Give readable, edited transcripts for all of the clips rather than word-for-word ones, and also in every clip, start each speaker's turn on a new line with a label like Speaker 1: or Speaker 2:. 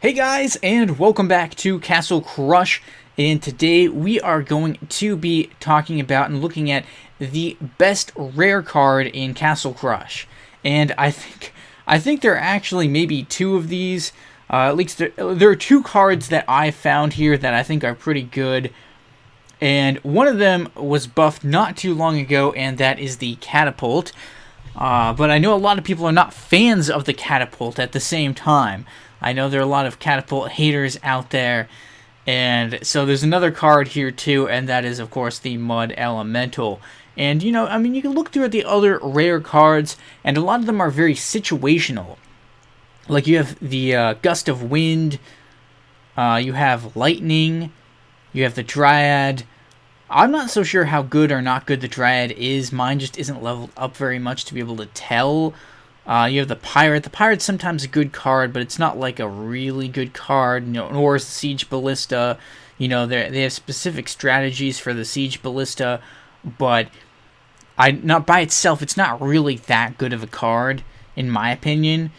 Speaker 1: Hey guys, and welcome back to Castle Crush. And today we are going to be talking about and looking at the best rare card in Castle Crush. And I think there are actually maybe two of these. At least there are two cards that I found here that I think are pretty good. And one of them was buffed not too long ago, and that is the Catapult. But I know a lot of people are not fans of the Catapult at the same time. I know there are a lot of Catapult haters out there, and so there's another card here too, and that is, of course, the Mud Elemental. And, you can look through at the other rare cards, and a lot of them are very situational. Like, you have the Gust of Wind, you have Lightning, you have the Dryad. I'm not so sure how good or not good the Dryad is. Mine just isn't leveled up very much to be able to tell. You have the Pirate. The Pirate's sometimes a good card, but it's not like a really good card. Nor is the Siege Ballista. They have specific strategies for the Siege Ballista, but not by itself, it's not really that good of a card, in my opinion.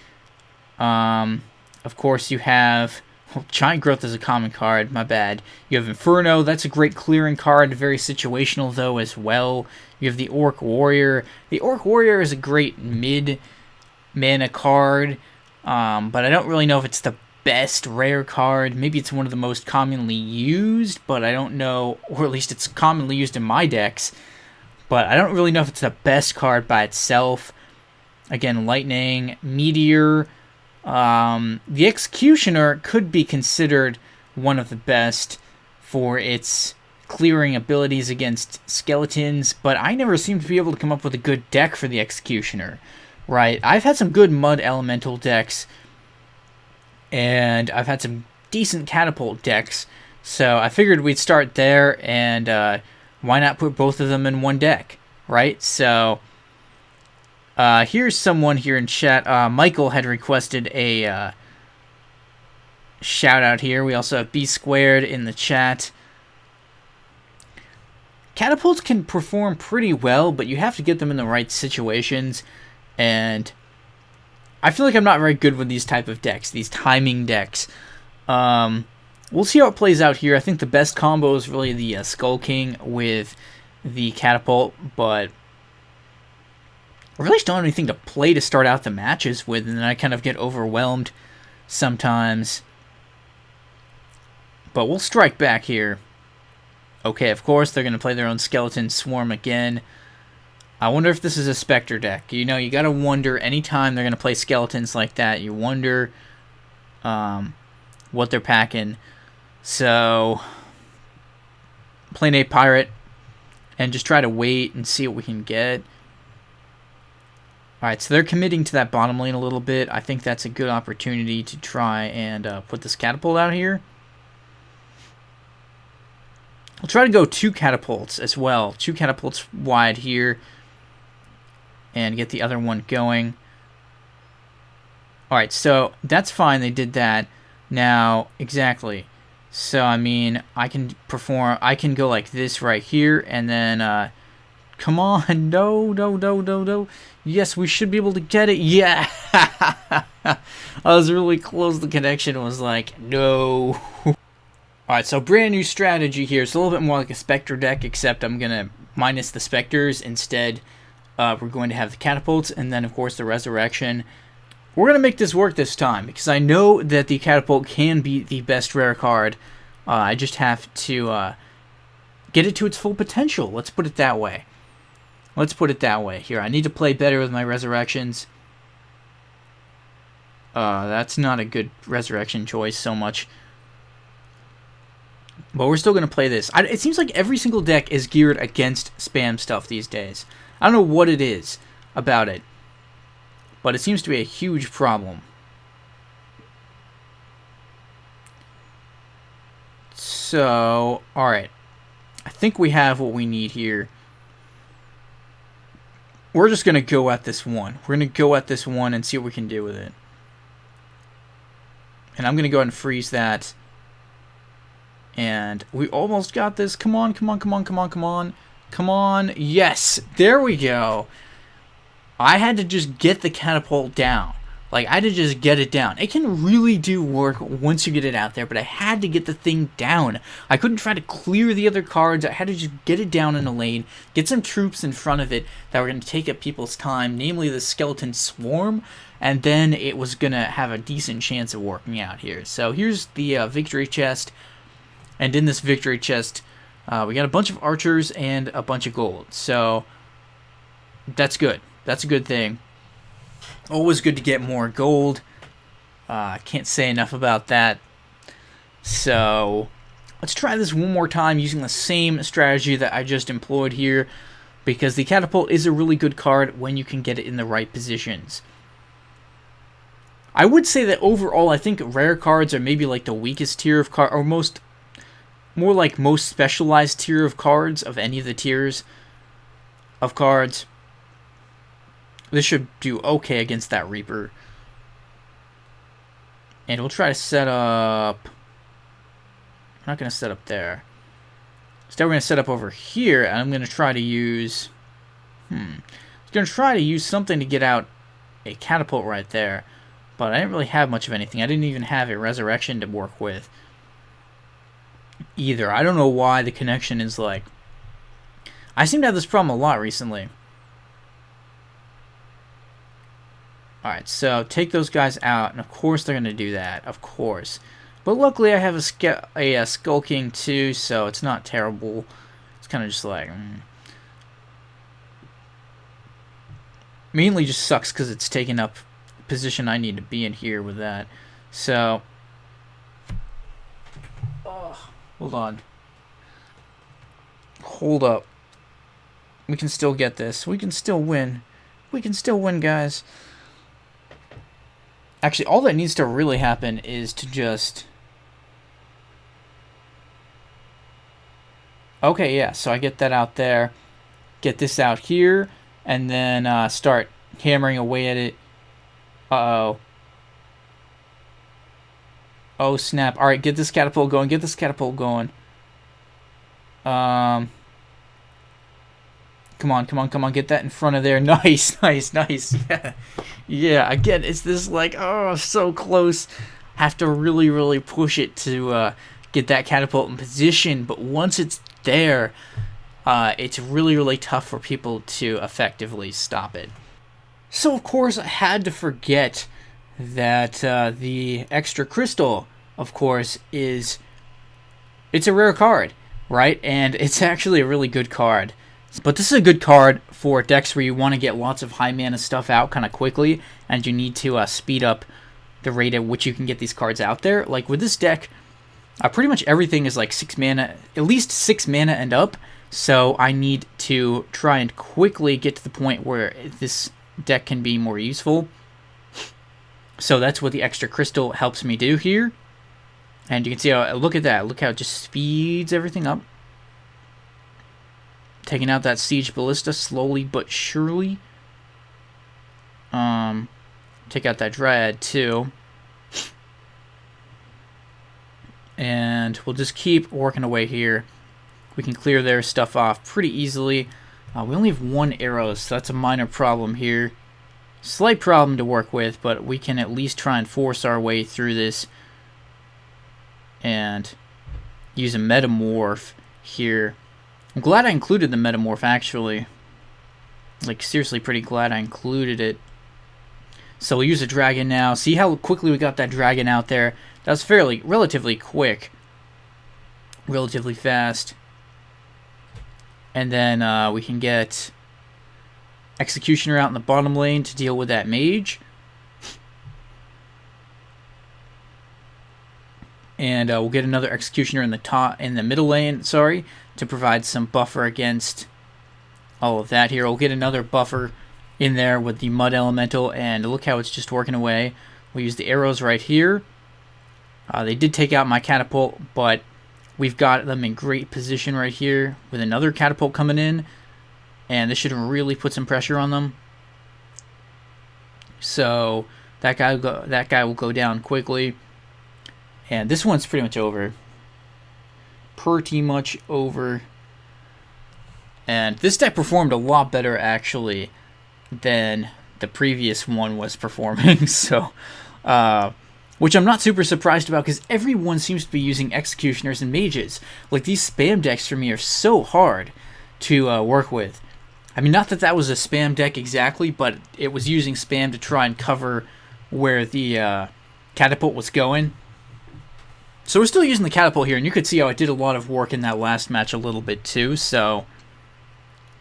Speaker 1: Of course, you have... Well, Giant Growth is a common card, my bad. You have Inferno, that's a great clearing card, very situational though as well. You have the Orc Warrior. The Orc Warrior is a great mid-mana card, but I don't really know if it's the best rare card. Maybe it's one of the most commonly used, but I don't know, or at least it's commonly used in my decks, but I don't really know if it's the best card by itself. Again, Lightning, Meteor. The Executioner could be considered one of the best for its clearing abilities against skeletons, but I never seem to be able to come up with a good deck for the Executioner, right? I've had some good Mud Elemental decks, and I've had some decent Catapult decks, so I figured we'd start there, and why not put both of them in one deck, right? So... here's someone here in chat. Michael had requested a shout out here. We also have B Squared in the chat. Catapults can perform pretty well, but you have to get them in the right situations. And I feel like I'm not very good with these type of decks, these timing decks. We'll see how it plays out here. I think the best combo is really the Skull King with the Catapult, but... I really just don't have anything to play to start out the matches with, and then I kind of get overwhelmed sometimes. But we'll strike back here. Okay, of course, they're going to play their own Skeleton Swarm again. I wonder if this is a Spectre deck. You gotta wonder, anytime they're going to play Skeletons like that, you wonder what they're packing. So, play a Pirate, and just try to wait and see what we can get. Alright, so they're committing to that bottom lane a little bit. I think that's a good opportunity to try and put this Catapult out here. We'll try to go 2 Catapults as well. 2 Catapults wide here. And get the other one going. Alright, so that's fine. They did that. Now, exactly. So, I can go like this right here. And then... Come on, no. Yes, we should be able to get it. Yeah! I was really close. The connection was like, no. Alright, so brand new strategy here. It's a little bit more like a Spectre deck, except I'm going to minus the Spectres. Instead, we're going to have the Catapults, and then, of course, the Resurrection. We're going to make this work this time, because I know that the Catapult can be the best rare card. I just have to get it to its full potential. Let's put it that way. Here, I need to play better with my Resurrections. That's not a good Resurrection choice so much. But we're still going to play this. It seems like every single deck is geared against spam stuff these days. I don't know what it is about it, but it seems to be a huge problem. So, alright. I think we have what we need here. We're just going to go at this one. We're going to go at this one and see what we can do with it. And I'm going to go ahead and freeze that. And we almost got this. Come on. Come on. Yes. There we go. I had to just get the Catapult down. Like, I had to just get it down. It can really do work once you get it out there, but I had to get the thing down. I couldn't try to clear the other cards. I had to just get it down in a lane, get some troops in front of it that were going to take up people's time, namely the Skeleton Swarm, and then it was going to have a decent chance of working out here. So here's the victory chest, and in this victory chest, we got a bunch of archers and a bunch of gold. So that's good. That's a good thing. Always good to get more gold. Can't say enough about that. So let's try this one more time using the same strategy that I just employed here, because the Catapult is a really good card when you can get it in the right positions. I would say that overall, I think rare cards are maybe like the weakest tier of card, or more like most specialized tier of cards of any of the tiers of cards. This should do okay against that Reaper. And we'll try to set up... I'm not going to set up there. Instead, we're going to set up over here, and I'm going to try to use... I'm going to try to use something to get out a Catapult right there. But I didn't really have much of anything. I didn't even have a Resurrection to work with either. I don't know why the connection is like... I seem to have this problem a lot recently. Alright, so take those guys out, and of course they're going to do that, of course. But luckily I have a Skull King too, so it's not terrible. It's kind of just like... Mainly just sucks because it's taking up the position I need to be in here with that. So... hold on. Hold up. We can still get this. We can still win. We can still win, guys. Actually, all that needs to really happen is to just... Okay, yeah, so I get that out there. Get this out here. And then start hammering away at it. Uh-oh. Oh, snap. Alright, get this Catapult going. Get this Catapult going. Come on, come on, come on. Get that in front of there. Nice, nice, nice. Yeah. Yeah, again, it's this like, oh, so close. Have to really, really push it to get that Catapult in position. But once it's there, it's really, really tough for people to effectively stop it. So, of course, I had to forget that the extra crystal, of course, it's a rare card, right? And it's actually a really good card. But this is a good card for decks where you want to get lots of high mana stuff out kind of quickly, and you need to speed up the rate at which you can get these cards out there. Like with this deck, pretty much everything is like 6 mana, at least 6 mana and up, so I need to try and quickly get to the point where this deck can be more useful. So that's what the extra crystal helps me do here. And you can see how, look at that, look how it just speeds everything up. Taking out that Siege Ballista slowly but surely. Take out that Dryad too. And we'll just keep working away here. We can clear their stuff off pretty easily. We only have 1 arrow, so that's a minor problem here. Slight problem to work with, but we can at least try and force our way through this. And use a Metamorph here. I'm glad I included the Metamorph, actually. Like, seriously pretty glad I included it. So we'll use a dragon now. See how quickly we got that dragon out there? That was relatively quick. Relatively fast. And then we can get Executioner out in the bottom lane to deal with that mage. And we'll get another Executioner in the middle lane, sorry, to provide some buffer against all of that here. We'll get another buffer in there with the Mud Elemental, and look how it's just working away. We'll use the arrows right here. They did take out my Catapult, but we've got them in great position right here with another Catapult coming in, and this should really put some pressure on them. So that guy will go down quickly. And this one's pretty much over. Pretty much over. And this deck performed a lot better, actually, than the previous one was performing. So, which I'm not super surprised about, because everyone seems to be using executioners and mages. Like, these spam decks for me are so hard to work with. I mean, not that that was a spam deck exactly, but it was using spam to try and cover where the Catapult was going. So we're still using the Catapult here, and you could see how it did a lot of work in that last match a little bit too. So,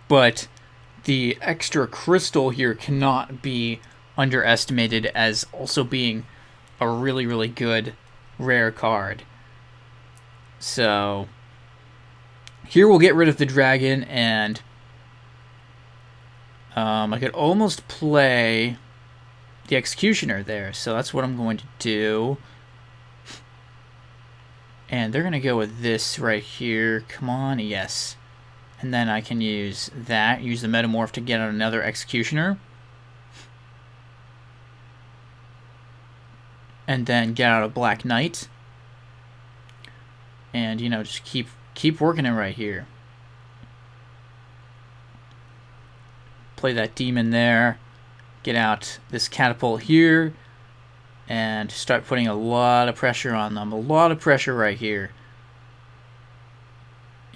Speaker 1: but the extra crystal here cannot be underestimated as also being a really, really good rare card. So here we'll get rid of the dragon, and I could almost play the executioner there. So that's what I'm going to do. And they're going to go with this right here. Come on, yes. And then I can use that, use the Metamorph to get another executioner. And then get out a Black Knight. And, you know, just keep working it right here. Play that demon there. Get out this Catapult here. And start putting a lot of pressure on them. A lot of pressure right here.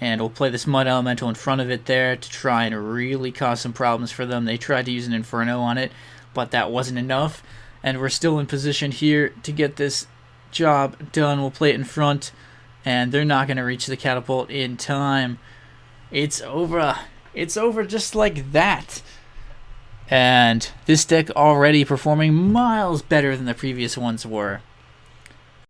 Speaker 1: And we'll play this Mud Elemental in front of it there to try and really cause some problems for them. They tried to use an Inferno on it, but that wasn't enough. And we're still in position here to get this job done. We'll play it in front, and they're not going to reach the Catapult in time. It's over. It's over just like that. And this deck already performing miles better than the previous ones were.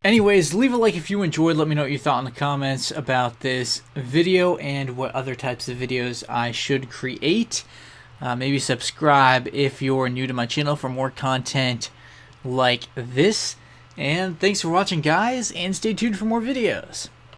Speaker 1: Anyways, leave a like if you enjoyed. Let me know what you thought in the comments about this video and what other types of videos I should create. Maybe subscribe if you're new to my channel for more content like this. And thanks for watching, guys, and stay tuned for more videos.